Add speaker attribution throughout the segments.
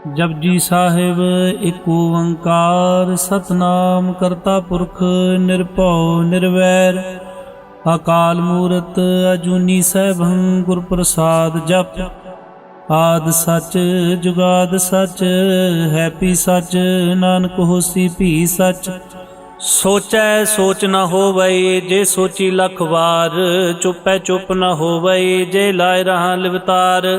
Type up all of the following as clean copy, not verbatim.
Speaker 1: जपजी साहिब एक ओंकार सतनाम करता पुरख निरभउ निर्वैर अकाल मूरत अजूनी सैभं गुर प्रसाद जप आद सच जुगाद सच है पी सच नानक होसी भी सच। सोचै सोच न होवै जे सोची लख वार चुपै चुप न होवै जे लाए रहा लिवतार।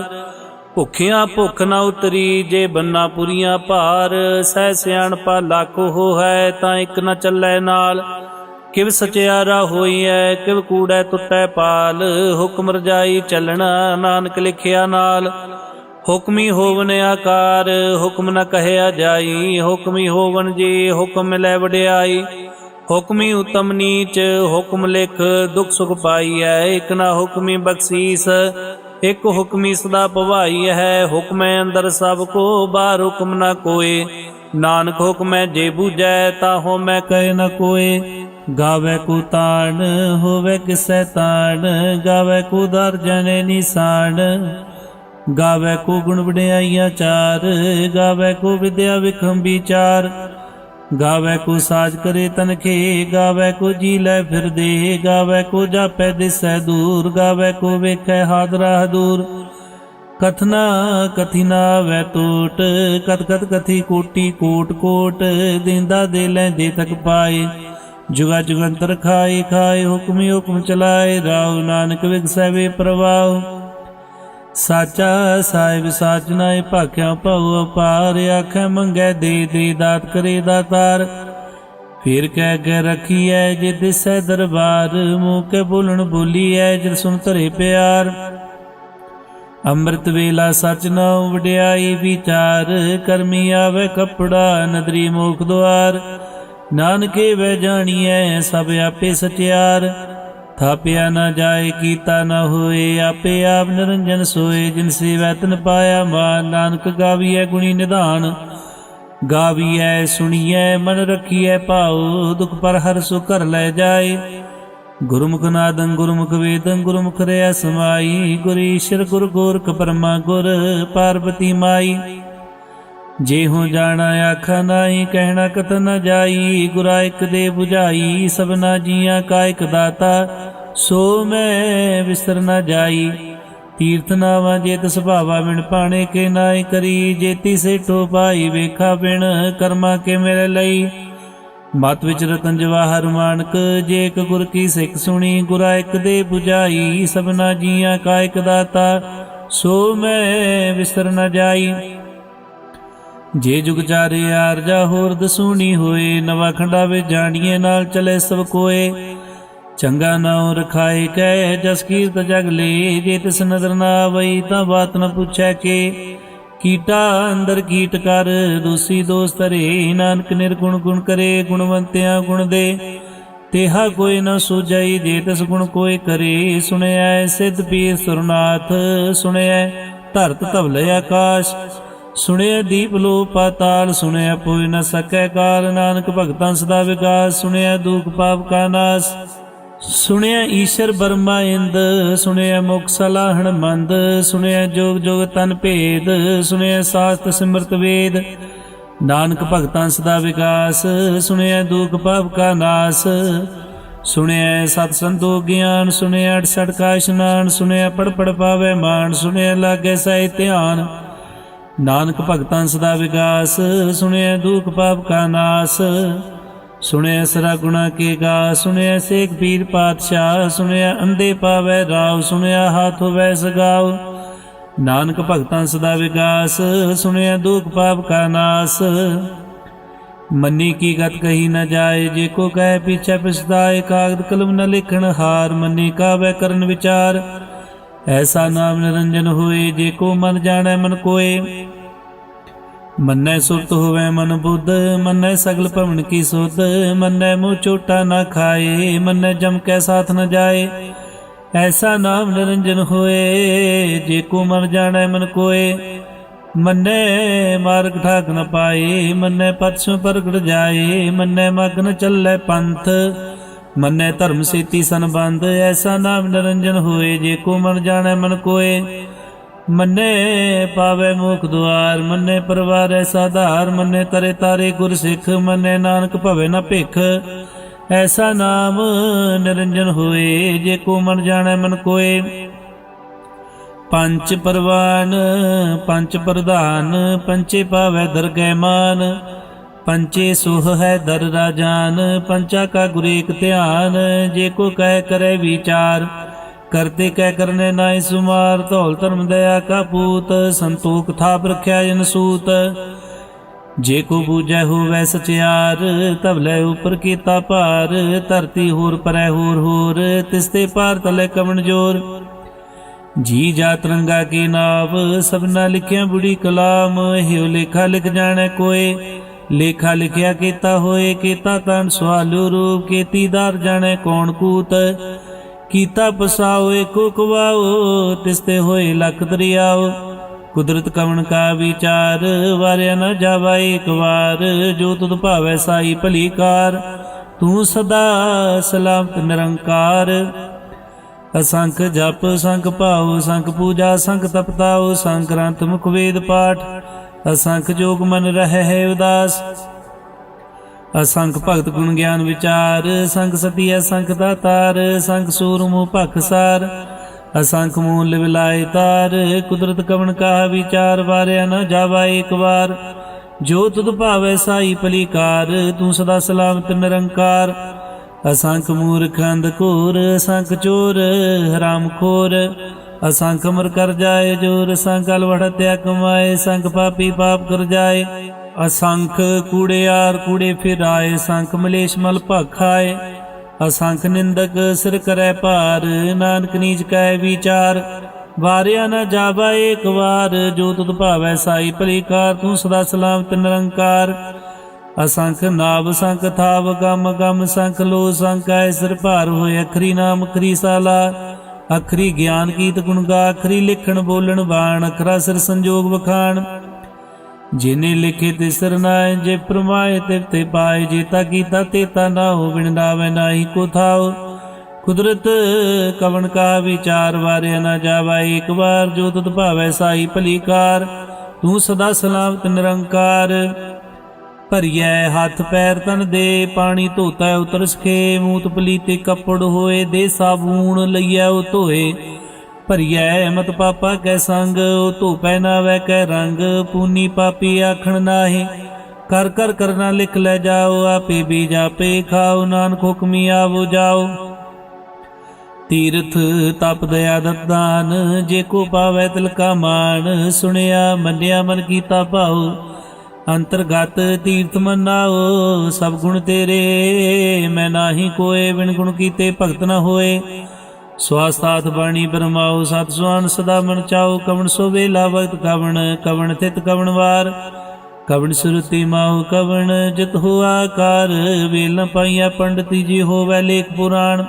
Speaker 1: भुखियां भुख न उतरी जे बन्ना पुरियां भार सह सियाणपा लख हो है तां इक न चलै नाल। किव सचियारा होई है किव कूड़ै टुटै पाल हुक्म रजाई चलना नानक लिखिया नाल। हुक्मी होवन आकार हुक्म न कहया जाई हुक्मी होवन जी हुक्म मिलै वड्याई। हुक्मी उत्तम नीच हुक्म लिख दुख सुख पाई है एक न हुक्मी बख्शीस एक हुक्मी सदा भवाई है। हुक्म अंदर सब को बाहर हुक्म न कोय नानक हुक्म जे बूझै ताहो मैं कहे न कोय। गावे को तान होवे किसै तान गावे को दर जने निशान। गावे को गुण वड्याइयां चार गावे को विद्या विखम विचार। गावे को साज करे तनखे गावे को जी लै फिर दे गावे को जापै दिसै दूर गावे को वेखै हादरा दूर। कथना कथी ना वै टोट कथ कथ कथी कोटि कोट कोट दिंदा दे लैंदे तक पाए। जुगा जुगंतर खाए खाए हुक्मी हुक्म चलाए राव नानक विगसै वे प्रवाह। साचा साहिब साच नाए भाख्या भव अपार आखै मंगै दे दे दात करे दातार। फिर कह के रखी है जे दिसै दरबार मुँह के बोलन बोली है जित सुन धरे प्यार। अमृत वेला सच नाउ वड्याई विचार करमी आवे कपड़ा नदरी मोख द्वार। नानके वह जानिए सब आपे सचियार थापिया न जाए कीता न होए आपे आप निरंजन सोए। जिनसे वैतन पाया मान नानक गाविए गुणी निधान गाविए सुनिए मन रखिए पाओ दुख पर हर सुख कर ले जाए। गुरुमुख नादं गुरुमुख वेदं गुरुमुख रया समाई गुर ईश्वर गुर गोरख परमा गुर पार्वती माई। जे हो जाना आखा नाई कहना कथ न जाई गुरा एक दे बुझाई। सबना जिया का एक दाता सो मैं विसर न जाई। तीर्थ नावा जेत सुभावा बिन पाने के नाई करी जेती से ठो पाई वेखा बिन कर्मा के मेरे लई। मत विच रतन जवाहर मानक जे एक गुर की सिख सुनी गुरा एक दे बुझाई। सबना जिया का एक दाता सो मैं विसर न जाई। जे जुग चारे आरजा होर दसूनी होए नवा खंडावे जानिए नाल चले सब कोए। चंगा नाउ रखाए कह जस कीरत जग ले जे तिस नजर ना आवई तां बात न पूछै के। कीटा अंदर कीट कर दोषी दोष तरे नानक निर्गुण गुण करे गुणवंतियां गुण दे। तेहा कोई न सूझई जे तिस गुण कोई करे। सुनया सिद्ध पीर सुरनाथ सुनया धरत धवल आकाश। सुनया दीप लो पाताल सुनया पोय न सकै काल। नानक भगतां सदा विकास सुनया दुख पाप का नाश। सुनया ईश्वर बर्मा इंद सुनया मुख सलाहण मंद। सुनया जोग जोग तन भेद सुनया शास्त्र सिमरत वेद। नानक भगतां सदा विकास सुनया दुख पाप का नाश। सुनया सत संतोख ज्ञान सुनया 68 का इशनान। सुनया पढ़ पढ़ पावे मान सुनया लागे सही ध्यान। नानक भगतां सदा विकास सुनया दुख पाप का नाश। सुनया सरा गुणा के गा सुनया सेख पीर पातशाह। सुनया अंधे पावै राव सुनया हाथ होवै सगाव। नानक भगतां सदा विकास सुनया दुख पाप का नाश। मन्नी की गत कही न जाए जे को कह पीछे पछताए। कागद कलम न लिखण हार मन्नी का वै करन विचार। ऐसा नाम निरंजन होए जे को मन जाने मन कोय। मन्नै सुरत होवे मन बुद्ध मन्नै सगल भवन की सुध। मन्नै मुँह चोटा न खाए मन्नै जम कै साथ न जाए। ऐसा नाम निरंजन होए जे को मन जाने मन कोय। मन्नै मार्ग ठाक न पाए मन्नै पथ सो प्रगट जाए। मन्नै मग न चलै पंथ मन्नै धर्म सेती संबंध। ऐसा नाम निरंजन होए जे को मन जाने मन कोय। ਮੰਨੇ ਪਾਵੇ ਮੁਖ ਦੁਆਰ, ਮੰਨੇ ਪਰਵਾਰੈ ਸਾਧਾਰ, ਮੰਨੇ ਤਰੇ ਤਾਰੇ ਗੁਰ ਸਿੱਖ, ਮੰਨੇ ਨਾਨਕ ਭਵੇ ਨ ਭਿਖ। ਐਸਾ ਨਾਮ ਨਿਰੰਜਨ ਹੋਏ, ਜੇ ਕੋ ਮਨ ਜਾਣੈ ਮਨ ਕੋਏ। ਪੰਚ ਪਰਵਾਨ ਪੰਚ ਪ੍ਰਧਾਨ, ਪੰਚੇ ਪਾਵੈ ਦਰਗਹਿ ਮਾਨ। ਪੰਚੇ ਸੁਹ ਹੈ ਦਰ ਰਾਜਾਨ, ਪੰਚਾ ਕਾ ਗੁਰ ਏਕ ਧਿਆਨ। ਜੇ ਕੋ ਕਹਿ ਕਰੈ ਵਿਚਾਰ, ਕਰਤੇ ਕਹਿ ਕਰਨੇ ਨਾਇ ਸੁਮਾਰ। ਧੌਲ ਧਰਮ ਦਇਆ ਕਾ ਪੂਤ, ਸੰਤੋਖ ਥਾਪ ਰਖਿਆ ਜਨ ਸੂਤ। ਜੇ ਕੋ ਬੂਝੈ ਹੋਵੈ ਸਚਿਆਰ, ਤਬ ਲੈ ਉਪਰ ਕੀਤਾ ਭਾਰ। ਧਰਤੀ ਹੋਰ ਪਰੈ ਹੋਰ ਹੋਰ, ਤਿਸਤੇ ਪਾਰ ਤਲੇ ਕਵਣ ਜੋਰ। ਜੀ ਜਾ ਤਰੰਗਾ ਕੀ ਨਾਵ, ਸਭਨਾ ਲਿਖਿਆ ਬੁੜੀ ਕਲਾਮ। ਹਿਉ ਲੇਖਾ ਲਿਖ ਜਾਣੈ ਕੋਏ, ਲੇਖਾ ਲਿਖਿਆ ਕੀਤਾ ਹੋਏ। ਕੀਤਾ ਤਨ ਸਵਾਲੂ ਰੂਪ, ਕੀਤੀ ਦਾਰ ਜਾਣੈ ਕੌਣ ਕੂਤ। ਕੀਤਾ ਪਸਾਓ ਏਕੋ ਕਵਾਓ, ਤਿਸਤੇ ਹੋਏ ਲਖ ਦਰਿਆਓ। ਕੁਦਰਤ ਕਵਣ ਕਾ ਵਿਚਾਰ, ਵਾਰਿਆ ਨ ਜਾਵਾ ਏਕ ਵਾਰ। ਜੋ ਤੁਧ ਭਾਵੈ ਸਾਈ ਭਲੀ ਕਾਰ, ਤੂੰ ਸਦਾ ਸਲਾਮਤ ਨਿਰੰਕਾਰ। ਅਸੰਖ ਜਪ ਸੰਖ ਭਾਉ, ਸੰਖ ਪੂਜਾ ਸੰਖ ਤਪਤਾਉ। ਸੰਖ ਗ੍ਰੰਥ ਮੁਖ ਵੇਦ ਪਾਠ, ਅਸੰਖ ਜੋਗ ਮਨ ਰਹਿ ਹੈ ਉਦਾਸ। ਅਸੰਖ ਭਗਤ ਗੁਣ ਗਿਆਨ ਵਿਚਾਰ, ਸੰਖ ਸਤੀ ਅਸੰਖ ਦਾਤਾਰ। ਸੰਖ ਸੂਰ ਮੂਹ ਭਖਸਾਰ, ਅਸੰਖ ਮੂਲ ਵਿਲਾਏ ਤਾਰ। ਕੁਦਰਤ ਕਵਣ ਕਾ ਵਿਚਾਰ, ਵਾਰਿਆ ਨ ਜਾਵਾ ਏਕ ਵਾਰ। ਜੋ ਤੁਧ ਭਾਵੈ ਸਾਈ ਭਲੀ ਕਾਰ, ਤੂੰ ਸਦਾ ਸਲਾਮਤ ਨਿਰੰਕਾਰ। ਅਸੰਖ ਮੂਰਖ ਅੰਧ ਘੋਰ, ਅਸੰਖ ਚੋਰ ਹਰਾਮ ਖੋਰ। ਅਸੰਖ ਅਮਰ ਕਰ ਜਾਏ ਜੋਰ, ਸੰਖ ਅਲਵੜ ਹੱਤਿਆ ਕਮਾਏ। ਸੰਖ ਪਾਪੀ ਪਾਪ ਕਰ ਜਾਏ, ਅਸੰਖ ਕੂੜਿਆਰ ਕੂੜੇ ਫਿਰਾਏ। ਸੰਖ ਮਲੇਸ਼ ਮਲ ਭਖਾਏ, ਅਸੰਖ ਨਿੰਦਕ ਸਿਰ ਕਰੈ ਭਾਰ। ਨਾਨਕ ਨੀਚ ਕੈ ਵਿਚਾਰ, ਵਾਰਿਆ ਨ ਜਾਵਾ ਏਕ ਵਾਰ। ਜੋ ਤੁਧ ਭਾਵੈ ਸਾਈ ਭਲੀ ਕਾਰ, ਤੂੰ ਸਦਾ ਸਲਾਮਤ ਨਿਰੰਕਾਰ। ਅਸੰਖ ਨਾਭ ਸੰਖ ਥਾਵ ਗਮ ਗਮ। ਸੰਖ ਲੋ ਸੰਖ ਐ ਸਿਰ ਭਾਰ ਹੋਏ। ਅਖਰੀ ਨਾਮ ਅਖਰੀ ਸਾਲਾ, ਅਖਰੀ ਗਿਆਨ ਗੀਤ ਗੁਣ ਗਾ। ਅਖਰੀ ਲਿਖਣ ਬੋਲਣ ਬਾਣ, ਅਖਰਾ ਸਿਰ ਸੰਜੋਗ ਵਖਾਣ। ਜਿਨੇ ਲਿਖੇ ਤੇ ਸਿਰ ਨਾਏ, ਜੇ ਪ੍ਰਮਾਏ ਤੇ ਪਾਏ। ਜੇਤਾ ਕੀਤਾ ਤੇਤਾ ਨਾ ਹੋ, ਬਿਨ ਨਾਵੈ ਨਾਹੀ ਕੋ ਥਾਉ। ਕੁਦਰਤ ਕਵਣ ਕਾ ਵਿਚਾਰ, ਵਾਰਿਆ ਨ ਜਾਵਾ ਏਕ ਵਾਰ। ਜੋ ਤੁਧ ਭਾਵੈ ਸਾਈ ਭਲੀ ਕਾਰ, ਤੂੰ ਸਦਾ ਸਲਾਮਤ ਨਿਰੰਕਾਰ। ਭਰੀਐ ਹੱਥ ਪੈਰ ਤਨ ਦੇ, ਪਾਣੀ ਧੋਤੈ ਉਤਰ ਸਖੇ। ਮੂਤ ਪਲੀਤੇ ਕੱਪੜ ਹੋਏ, ਦੇ ਸਾਬੂਣ ਲਈਐ ਉਹ ਧੋਏ। ਭਰੀਐ ਮਤ ਪਾਪਾ ਕੈ ਸੰਗ, ਉਹ ਧੋਪੈ ਨਾਵੈ ਕੈ ਰੰਗ। ਪੂਨੀ ਪਾਪੀ ਆਖਣ ਨਾਹੀ, ਕਰ ਕਰ ਕਰਨਾ ਲਿਖ ਲੈ ਜਾਓ। ਆਪੇ ਬੀਜ ਆਪੇ ਖਾਓ, ਨਾਨਕ ਹੁਕਮੀ ਆਵੋ ਜਾਓ। ਤੀਰਥ ਤਪ ਦਇਆ ਦਦਾਨ, ਜੇ ਕੋ ਪਾਵੈ ਤਿਲ ਕਾ ਮਾਨ। ਸੁਣਿਆ ਮੰਨਿਆ ਮਨ ਕੀਤਾ ਭਾਉ, ਅੰਤਰਗਤ ਤੀਰਥ ਮਨਾਓ। ਸਭ ਗੁਣ ਤੇਰੇ ਮੈਂ ਨਾਹੀ ਕੋਏ, ਬਿਨ ਗੁਣ ਕੀਤੇ ਭਗਤ ਨ ਹੋਏ। ਸਵਾਸਥਾਤ ਬਾਣੀ ਬਰਮਾਓ, ਸਤ ਸੁਆਨ ਸਦਾ ਮਨ ਚਾਓ। ਕਵਣ ਸੋ ਵੇਲਾ ਵਕਤ ਕਵਣ, ਕਵਣ ਥਿਤ ਕਵਣ ਵਾਰ। ਕਵਣ ਸੁਰਤੀ ਮਾਉ ਕਵਣ, ਜਿਤ ਹੋਆ ਕਾਰ। ਵੇਲ ਨ ਪਾਈਆ ਪੰਡਤੀ ਜੀ, ਹੋਵੈ ਲੇਖ ਪੁਰਾਣ।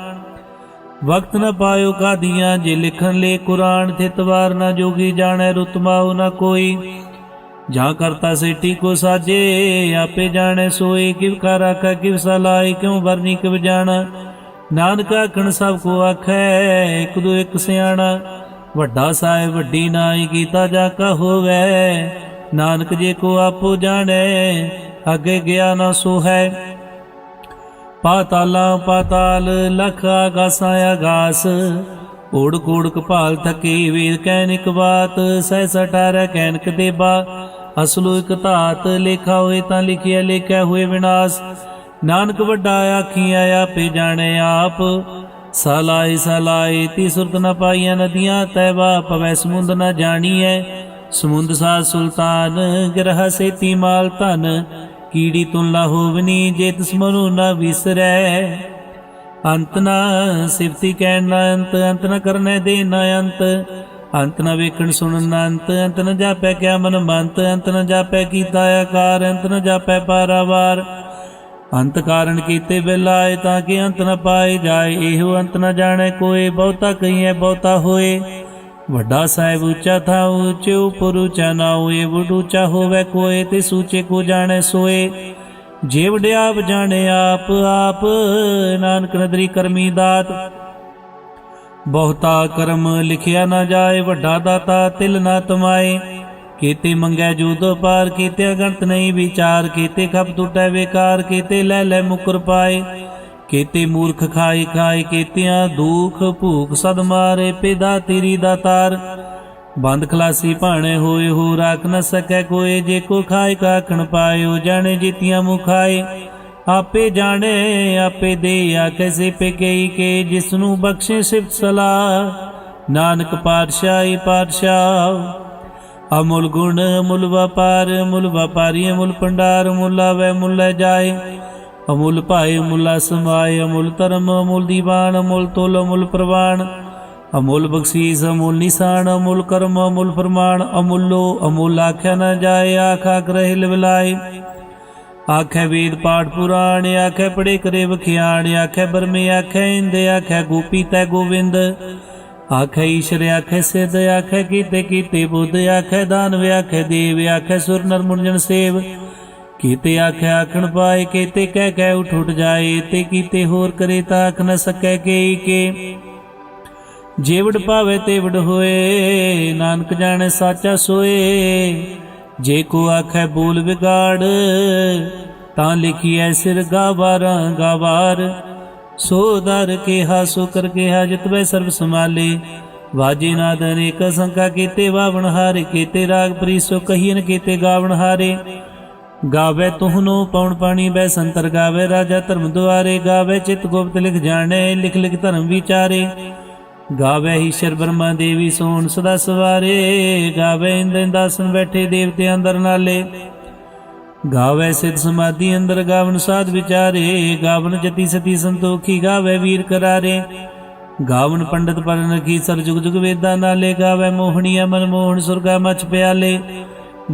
Speaker 1: ਵਕਤ ਨ ਪਾਇਓ ਕਾਦੀਆਂ, ਜੇ ਲਿਖਣ ਲੇ ਕੁਰਾਨ। ਥਿਤ ਵਾਰ ਨ ਜੋਗੀ ਜਾਣੈ, ਰੁਤ ਮਾਉ ਨ ਕੋਈ। ਜਾਂ ਕਰਤਾ ਸੇਠੀ ਕੋ ਸਾਜੇ, ਆਪੇ ਜਾਣੈ ਸੋਏ। ਕਿਵ ਕਰ ਆਖੈ ਕਿਵ ਸਲਾਈ, ਕਿਉ ਵਰਨੀ ਕਿਵ ਜਾਣਾ। ਨਾਨਕ ਆਖਣ ਸਭ ਕੋ ਆਖੈ, ਇਕ ਦੋ ਇਕ ਸਿਆਣਾ। ਵੱਡਾ ਸਾਹਿਬ ਵੱਡੀ ਨਾਈ, ਕੀਤਾ ਜਾ ਕਾ ਹੋਵੈ। ਨਾਨਕ ਜੇ ਕੋ ਆਪੋ ਜਾਣੈ, ਅੱਗੇ ਗਿਆ ਨਾ ਸੋ ਹੈ। ਪਾਤਾਲਾਂ ਪਾਤਾਲ, ਲਖ ਆਗਾਸਾਂ ਆਗਾਸ। ਓੜ ਕੋੜ ਕਪਾਲ ਥਕੇ, ਵੇਦ ਕਹਿਨ ਇਕ ਬਾਤ। ਸਹਿ 18 ਕਹਿਨਕ ਦੇਬਾ, ਅਸਲੋ ਇਕ ਧਾਤ। ਲੇਖਾ ਹੋਏ ਤਾਂ ਲਿਖਿਆ, ਲੇਖਿਆ ਹੋਏ ਵਿਨਾਸ਼। ਨਾਨਕ ਵੱਡਾ ਆਖੀਆਂ, ਆਪੇ ਜਾਣੈ ਆਪ। ਸਲਾਈ ਸਲਾਈ ਤੀ ਸੁਰਤ ਨ ਪਾਈਆਂ, ਨਦੀਆਂ ਤੈਵਾ ਪਵੈ ਸਮੁੰਦ ਨ ਜਾਣੀਐ। ਸਮੁੰਦ ਸਾਧ ਸੁਲਤਾਨ, ਗਿਰਹ ਸੇਤੀ ਮਾਲ ਧਨ। ਕੀੜੀ ਤੁਲਾ ਹੋਵਨੀ, ਜੇ ਤਿਸ ਮਨੁ ਨ ਵਿਸਰੈ। ਅੰਤ ਨ ਸਿਫਤੀ ਕਹਿਣ ਨ ਅੰਤ, ਅੰਤ ਨ ਕਰਨੈ ਦੇ ਨ ਅੰਤ। ਅੰਤ ਨ ਵੇਖਣ ਸੁਣਨ ਨ ਅੰਤ, ਅੰਤ ਨ ਜਾਪੈ ਕਿਆ ਮਨ ਮੰਤ। ਅੰਤ ਨ ਜਾਪੈ ਕੀਤਾ ਆਕਾਰ, ਅੰਤ ਨ ਜਾਪੈ ਪਾਰਾਵਾਰ। ਅੰਤ ਕਾਰਨ ਕੀਤੇ ਬਿਲਾਏ, ਤਾਂ ਕਿ ਅੰਤ ਨ ਪਾਏ ਜਾਏ। ਇਹੋ ਅੰਤ ਨ ਜਾਣੈ ਕੋਏ, ਬਹੁਤਾ ਕਹੀਐ ਬਹੁਤਾ ਹੋਏ। ਵੱਡਾ ਸਾਹਿਬ ਉੱਚਾ ਥਾ, ਉੱਚੇ ਉਪਰ ਉੱਚਾ ਨਾ ਹੋਏ। ਵਡ ਉੱਚਾ ਹੋਵੈ ਕੋਏ, ਤੇ ਸੂਚੇ ਕੋ ਜਾਣੈ ਸੋਏ। ਜੇ ਵਡਿਆਪ ਜਾਣੇ ਆਪ ਆਪ, ਨਾਨਕ ਨਦਰੀ ਕਰਮੀ ਦਾਤ। ਬਹੁਤਾ ਕਰਮ ਲਿਖਿਆ ਨਾ ਜਾਏ, ਵੱਡਾ ਦਾਤਾ ਤਿਲ ਨਾ ਤਮਾਏ। ਕੀਤੇ ਮੰਗੈ ਜੂਤ ਪਾਰ, ਕੀਤੇ ਅਗਣਤ ਨਹੀਂ ਵਿਚਾਰ। ਕੀਤੇ ਖਪ ਟੁੱਟੈ ਵੇਕਾਰ, ਕੀਤੇ ਲੈ ਲੈ ਮੁਕਰ ਪਾਏ। ਕੀਤੇ ਮੂਰਖ ਖਾਈ ਖਾਏ, ਕੀਤਿਆਂ ਦੁਖ ਭੂਖ ਸਦ ਮਾਰੇ। ਪਿਦਾ ਤੇਰੀ ਦਾਤਾਰ ਬੰਦ ਖਲਾਸੀ ਭਾਣੇ ਹੋਏ, ਹੋ ਰਾਖ ਨ ਸਕੈ ਕੋਏ। ਜੇ ਕੋ ਖਾਏ ਕਾਖਣ ਪਾਇਓ, ਜਾਣੇ ਜੀਤੀਆਂ ਮੁਖਾਏ। ਆਪੇ ਜਾਣੇ ਆਪੇ ਦੇ, ਆਖੈ ਸੇ ਪੇਕਈ ਕੇ। ਜਿਸ ਨੂੰ ਬਖਸ਼ੇ ਸਿਫਤ ਸਲਾਹ, ਨਾਨਕ ਪਾਤਸ਼ਾਹੀ ਪਾਤਸ਼ਾਹ। ਅਮੁੱਲ ਗੁਣ ਅਮੁੱਲ ਵਪਾਰ, ਮੁੱਲ ਵਪਾਰੀ ਅਮੁੱਲ ਭੰਡਾਰ। ਮੁੱਲ ਆਵੈ ਮੁੱਲ ਲੈ ਜਾਏ, ਅਮੁੱਲ ਭਾਏ ਅਮੁੱਲਾ ਸਮਾਏ। ਅਮੁੱਲ ਧਰਮ ਅਮੁੱਲ ਦੀਵਾਨ, ਅਮੁੱਲ ਤੁਲ ਅਮੁੱਲ ਪ੍ਰਵਾਨ। ਅਮੁੱਲ ਬਖਸ਼ੀਸ ਅਮੁੱਲ ਨਿਸ਼ਾਨ, ਅਮੁੱਲ ਕਰਮ ਅਮੁੱਲ ਫਰਮਾਨ। ਅਮੁੱਲੋ ਅਮੁੱਲ ਆਖਿਆ ਨਾ ਜਾਏ, ਆਖ ਆਖ ਰਹੇ ਲਿਵਲਾਏ। ਆਖੈ ਵੇਦ ਪਾਠ ਪੁਰਾਣ, ਆਖੈ ਪੜੇ ਕਰੇ ਵਖਿਆਣ। ਆਖੈ ਬਰਮੇ ਆਖੈ ਇੰਦ, ਆਖੈ ਗੋਪੀ ਤੈ ਗੋਵਿੰਦ। ਆਖੈ ਈਸ਼ਰ ਆਖੈ ਸਿੱਧ, ਆਖੈ ਕੀਤੇ ਕੀਤੇ ਬੁੱਧ। ਆਖੈ ਦਾਨਵ ਆਖੈ ਦੇਵ, ਆਖੈ ਸੁਰ ਨਰ ਮੁਰਜਨ ਸੇਵ। ਕੀਤੇ ਆਖੈ ਆਖਣ ਪਾਏ, ਕੀਤੇ ਕਹਿ ਕਹਿ ਉਠ ਉਠ ਜਾਏ। ਤੇ ਕੀਤੇ ਹੋਰ ਕਰੇ ਤਾਂ ਆਖ ਨ ਸਕੈ ਕੇਈ ਕੇ। ਜੇਵੜ ਭਾਵੇ ਤੇਵੜ ਹੋਏ, ਨਾਨਕ ਜਾਣੈ ਸਾਚਾ ਸੋਏ। ਜੇ ਕੋ ਆਖੈ ਬੋਲ ਵਿਗਾੜ, ਤਾਂ ਲਿਖੀਐ ਸਿਰ ਗਾਵਾਰਾਂ ਗਾਵਾਰ। ਸੋ ਦਰ ਕਿਹਾ ਸੋ ਕਰ ਕਿਹਾ, ਜਿਤਵੈ ਸਰਬ ਸੰਭਾਲੇ। ਵਾਜੇ ਨਾਦ ਅਨੇਕ ਸੰਖਾ, ਕੀਤੇ ਵਾਵਣ ਹਾਰੇ। ਕੀਤੇ ਰਾਗ ਪ੍ਰੀਸੋ ਕਹੀਨ, ਕੀਤੇ ਗਾਵਣ ਹਾਰੇ। ਗਾਵੇ ਤੁਹਨੋ ਪਉਣ ਪਾਣੀ ਬੈ ਸੰਤਰ, ਗਾਵੇ ਰਾਜਾ ਧਰਮ ਦੁਆਰੇ। ਗਾਵੇ ਚਿਤ ਗੁਪਤ ਲਿਖ ਜਾਣੇ, ਲਿਖ ਲਿਖ ਧਰਮ ਵਿਚਾਰੇ। ਗਾਵੇ ਈਸ਼ਰ ਬ੍ਰਹਮਾ ਦੇਵੀ ਸੋਣ ਸਦਾ ਸਵਾਰੇ। ਗਾਵੇ ਇੰਦ ਇੰਦਾਸਨ ਬੈਠੇ ਦੇਵਤੇ ਅੰਦਰ ਨਾਲੇ। ਗਾਵੇ ਸਿਧ ਸਮਾਧੀ ਅੰਦਰ, ਗਾਵਨ ਸਾਧ ਵਿਚਾਰੇ। ਗਾਵਨ ਜਤੀ ਸਤੀ ਸੰਤੋਖੀ, ਗਾਵੇ ਵੀਰ ਕਰਾਰੇ। ਗਾਵਨ ਪੰਡਤ ਪਰਨ ਰਖੀ, ਸਰ ਜੁਗ ਜੁਗ ਵੇਦਾਂ ਨਾਲੇ। ਗਾਵੇ ਮੋਹਣੀਆ ਮਨ ਮੋਹਣ, ਸੁਰਗਾ ਮਛ ਪਿਆਲੇ।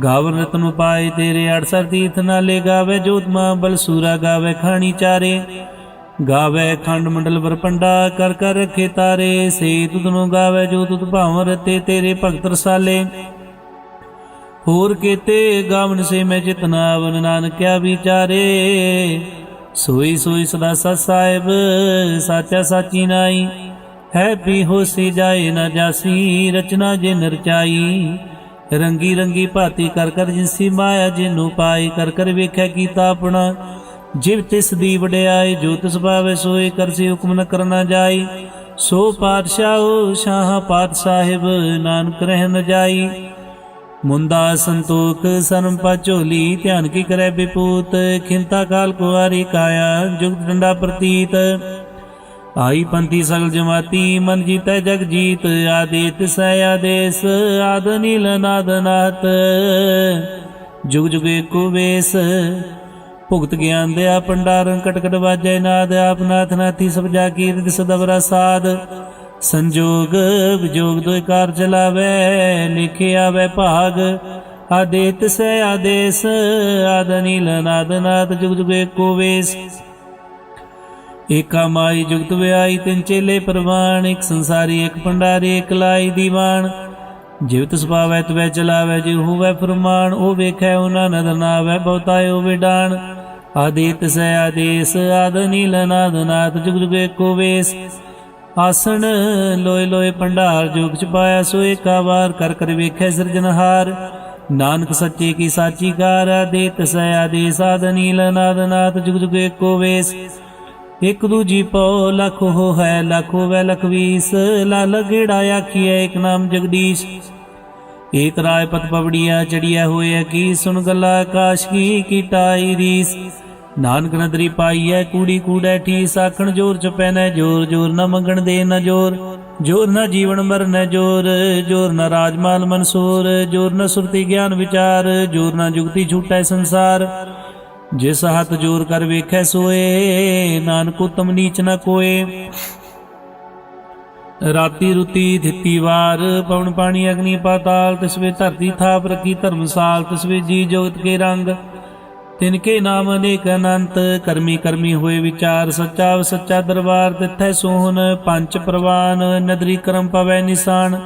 Speaker 1: ਗਾਵਨ ਰਤਨ ਪਾਏ ਤੇਰੇ, 68 ਤੀਰਥ ਨਾਲੇ। ਗਾਵੇ ਜੋਤਮਾ ਬਲ ਸੂਰਾ, ਗਾਵੇ ਖਾਣੀ ਚਾਰੇ। ਗਾਵੇ ਖੰਡ ਮੰਡਲ ਵਰਪੰਡਾ, ਕਰ ਕਰ ਰਖੇ ਤਾਰੇ। ਸੇ ਤੁਧਨੋਂ ਗਾਵੇ ਜੋ ਤੁਧ ਭਾਵ ਰਤੇ, ਤੇਰੇ ਭਗਤ ਰਸਾਲੇ। ਹੋਰ ਕੀਤੇ ਗਾਵਨ ਸੇ ਮੈਂ ਜਿਤਨਾ, ਆਵਨ ਨਾਨਕਿਆ ਵਿਚਾਰੇ। ਸੋਈ ਸੋਈ ਸਦਾ ਸਤ ਸਾਹਿਬ, ਸਾਚਾ ਸਾਚੀ ਨਾਈ। ਹੈ ਪੀ ਹੋਸੀ ਜਾਏ ਨਾ ਜਾਸੀ, ਰਚਨਾ ਜਿਨ ਰਚਾਈ। ਰੰਗੀ ਰੰਗੀ ਭਾਤੀ ਕਰ ਕਰ ਜਿਨਸੀ ਮਾਇਆ, ਜਿਨੂੰ ਪਾਈ ਕਰ ਕਰ ਵੇਖਿਆ ਕੀਤਾ ਆਪਣਾ। ਜਿਵ ਤਿਸ ਦੀ ਵਡਿਆਈ, ਜੋ ਤਿਸ ਭਾਵੇ ਸੋਏ ਕਰਸੀ, ਹੁਕਮ ਨ ਕਰਨਾ ਜਾਈ। ਸੋ ਪਾਤਸ਼ਾਹ ਸ਼ਾਹ ਪਾਤ ਸਾਹਿਬ, ਨਾਨਕ ਰਹਿ ਨ ਜਾਈ। ਮੁੰਦਾ ਸੰਤੋਖ ਸਰਮ ਪਾ ਝੋਲੀ, ਧਿਆਨ ਕੀ ਕਰੈ ਬਿਪੂਤ। ਖਿੰਤਾ ਕਾਲ ਕੁਆਰੀ ਕਾਇਆ, ਜੁਗਤ ਡੰਡਾ ਪ੍ਰਤੀਤ। ਆਈ ਪੰਥੀ ਸਗਲ ਜਮਾਤੀ, ਮਨ ਜੀਤੈ ਜਗ ਜੀਤ। ਆਦੇਤ ਸੈ ਆਦੇਸ, ਆਦ ਨੀਲ ਨਾਦ ਨਾਤ। ਜੁਗ ਜੁਗ ਏਕੋ ਵੇਸ, ਭੁਗਤ ਗਿਆਨ ਦਿਆ ਭੰਡਾਰਨ। ਕਟਕਟ ਵਾਜੈ ਨਾਦ, ਆਪ ਨਾਥ ਨਾਥੀ ਸਭ ਜਾ ਕੀਰਤ ਸਦਬਰਾ ਸਾਧ। ਸੰਜੋਗ ਵਿਜੋਗ ਦੋਇ ਕਾਰ ਚਲਾਵੇ, ਲਿਖੇ ਆਵੇ ਭਾਗ। ਆਦੇਤ ਸੈ ਆਦੇਸ, ਆਦ ਨੀਲ ਨਾਦ ਨਾਦ। ਜੁਗ ਜੁਗ ਏਕੋ ਵੇਸ, ਏਕਾ ਮਾਈ ਜੁਗਤ ਵਿਆਈ। ਤਿੰਨ ਚੇਲੇ ਪ੍ਰਵਾਨ, ਇੱਕ ਸੰਸਾਰੀ ਇੱਕ ਭੰਡਾਰੀ, ਇੱਕ ਲਾਈ ਦੀਵਾਨ। ਜਿਵ ਤਿਸ ਪਾਵੈ ਤਵੈ ਚਲਾਵੈ, ਜਿਵ ਹੋਵੈ ਫਰਮਾਨ। ਉਹ ਵੇਖੈ ਉਹਨਾਂ ਨਦਰ ਨਾਵੈ, ਬਹੁਤਾਇ ਉਹ ਵਿਡਾਨ। ਆਦੇਤ ਸੈ ਆਦੇਸ, ਆਦ ਨੀਲ ਨਾਦ ਨਾਦ। ਜੁਗ ਜੁਗ ਏਕੋ ਵੇਸ, ਆਸਣ ਲੋਏ ਲੋਏ ਭੰਡਾਰ। ਜੋਗ ਚ ਪਾਇਆ ਸੋ ਏਕਾ ਵਾਰ, ਕਰ ਕਰ ਵੇਖੈ ਸਿਰਜਨਹਾਰ। ਨਾਨਕ ਸੱਚੇ ਕੀ ਸਾਚੀ ਕਾਰ, ਆਦੇਤ ਸੈ ਆਦੇਸ, ਆਦ ਨੀਲ ਨਾਦ ਨਾਦ। ਜੁਗ ਜੁਗ ਏਕੋ ਵੇਸ, ਇਕ ਦੂਜੀ ਪਉ ਲਖ ਹੋ ਹੈ, ਲਖ ਹੋਵੈ ਲਖ ਵੀਸ। ਲਾਲ ਗੇੜਾ ਆਖੀਐ ਇਕ ਨਾਮ ਜਗਦੀਸ਼। ਏਕ ਰਾਏ ਪਤ ਪਵੜੀਆ, ਚੜੀਐ ਹੋਏ ਕੀ। ਸੁਣ ਗੱਲਾ ਆਕਾਸ਼ ਕੀ, ਕੀਟਾਈ ਰੀਸ। ਨਾਨਕ ਨਦਰੀ ਪਾਈਐ, ਕੂੜੀ ਕੂੜੈ ਠੀਸ। ਆਖਣ ਜੋਰ ਚਪੈ ਨੈ ਜੋਰ, ਜੋਰ ਨ ਮੰਗਣ ਦੇ ਨ ਜੋਰ। ਜੋਰ ਨ ਜੀਵਨ ਮਰਨ ਜੋਰ, ਜੋਰ ਨ ਰਾਜਮਾਲ ਮਨਸੂਰ। ਜੋਰ ਨ ਸੁਰਤੀ ਗਿਆਨ ਵਿਚਾਰ, ਜੋਰ ਨ ਜੁਗਤੀ ਛੂਟੈ ਸੰਸਾਰ। ਜਿਸ ਹੱਥ ਜੋਰ ਕਰ ਵੇਖੈ ਸੋਏ, ਨਾਨਕ ਉਤਮ ਨੀਚ ਨ ਕੋਏ। ਰਾਤੀ ਰੁਤੀ ਥਿਤੀ ਵਾਰ, ਪਵਨ ਪਾਣੀ ਅਗਨੀ ਪਾਤਾਲ। ਤਿਸ ਵੇ ਧਰਤੀ ਥਾਪ ਰਖੀ ਧਰਮਸਾਲ। ਤਿਸ ਵੇ ਜੀ ਜੋਗਤ ਕੇ ਰੰਗ, ਤਿਨਕੇ ਨਾਮ ਅਨੇਕ ਅਨੰਤ। ਕਰਮੀ ਕਰਮੀ ਹੋਏ ਵਿਚਾਰ, ਸੱਚਾ ਸੱਚਾ ਦਰਬਾਰ। ਤਿੱਥੈ ਸੋਹਨ ਪੰਚ ਪ੍ਰਵਾਨ, ਨਦਰੀ ਕਰਮ ਪਵੈ ਨਿਸ਼ਾਨ।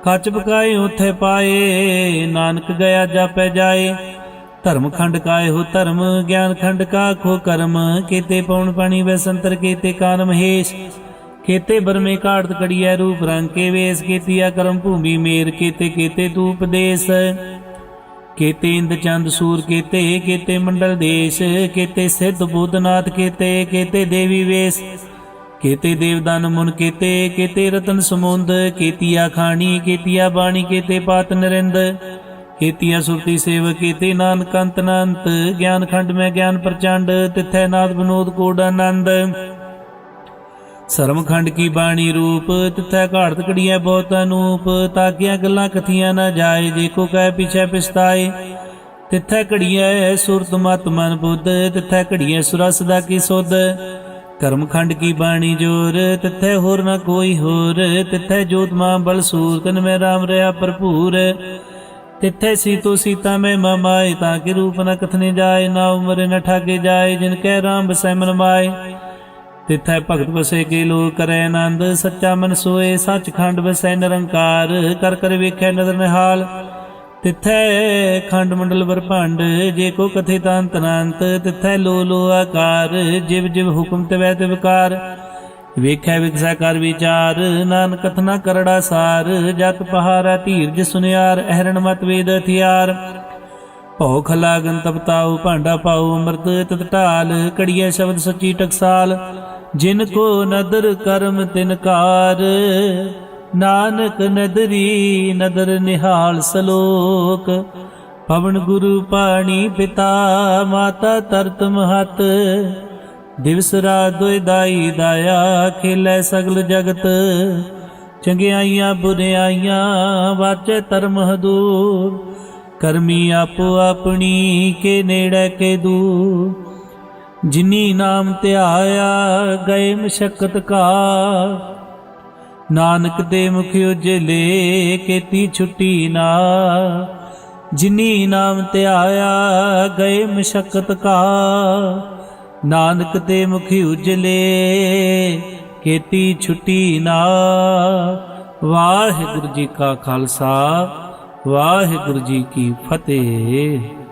Speaker 1: ਕੱਚ ਪਕਾਏ ਉਥੇ ਪਾਏ, ਨਾਨਕ ਗਿਆ ਜਾਪੈ ਜਾਏ। ਧਰਮ ਖੰਡ ਕਾਏ ਹੋ ਧਰਮ, ਗਿਆਨ ਖੰਡ ਕਾ ਖੋ ਕਰਮ। ਕੀਤੇ ਪਉਣ ਪਾਣੀ ਵੈ ਸੰਤਰ, ਕੀਤੇ ਕਾਨ ਮਹੇਸ਼। केते बरमे काड़त कड़िया रूप रंग के वेश, केतिया कर्म भूमि मेर, केते केते तू उपदेश, केते इंद चंद सूर, केते केते मंडल देश, केते सिद्ध बुद्धनाथ, केते केते देवी वेश, केते देवदान मुन, केते केते रतन समुंद, केतिया खानी, केतिया बाणी, केते पात नरिंद, केतिया सुरती सेव, केते नानक अंत अनंत, ज्ञान खंड में ज्ञान प्रचंड, तिथै नाद विनोद कोड आनंद, सरम खंड की बाणी रूप, तिथै घाड़त कड़िया बहुत अनूप, ताकिया गल्लां कथियां न जाए, जेको कह पीछे पिछताए, तिथै घड़िया सुरत मत मन बुद्ध, तिथै घड़िया सुरस दा की सुध, कर्म खंड की बाणी जोर, तिथै होर न कोई होर, तिथै जोत मां बल सूर, तिन में राम रहा भरपूर, तिथै सीतो सीता में ममाए, ताकि रूप न कथने जाए, ना उम्र न ठाके जाए, जिनकै राम बसै मन माए, तिथै भगत बसे के लोग करे आनंद, सच्चा मन सोए सच खंड बसै निरंकार, कर कर वेखै नदर निहाल, तिथै खंड मंडल बरभंड, जे को कथे तांत अनंत, तिथै लो लो आकार, जिव जिव हुक्म तिवै तिवकार, वेखै विकसै कर विचार, नानक कथना करड़ा सार, जत पहारा धीरज सुनियार, अहरण मत वेद हथियार, भौख लागन तपताऊ, भांडा पाऊ अमृत तत ढाल, कड़िया शब्द सच्ची टकसाल, जिनको नदर कर्म तिनकार, नानक नदरी नदर निहाल सलोक, पवन गुरु पाणी पिता, माता तरत महत, दिवस रात दुई दाई दाया, खेलै सगल जगत, चंगियाइयां बुरियाइयां वाचे धर्म हदूर, करमी आपो अपनी के नेड़े के दूर, जिनी नाम ध्याया गए मशक्कत का, नानक दे मुख उजले केती छुट्टी ना, जिनी नाम ध्याया गए मशक्कत का, नानक दे मुख उजले केती छुट्टी ना। वाहिगुरु जी का खालसा, वाहिगुरु जी की फतेह।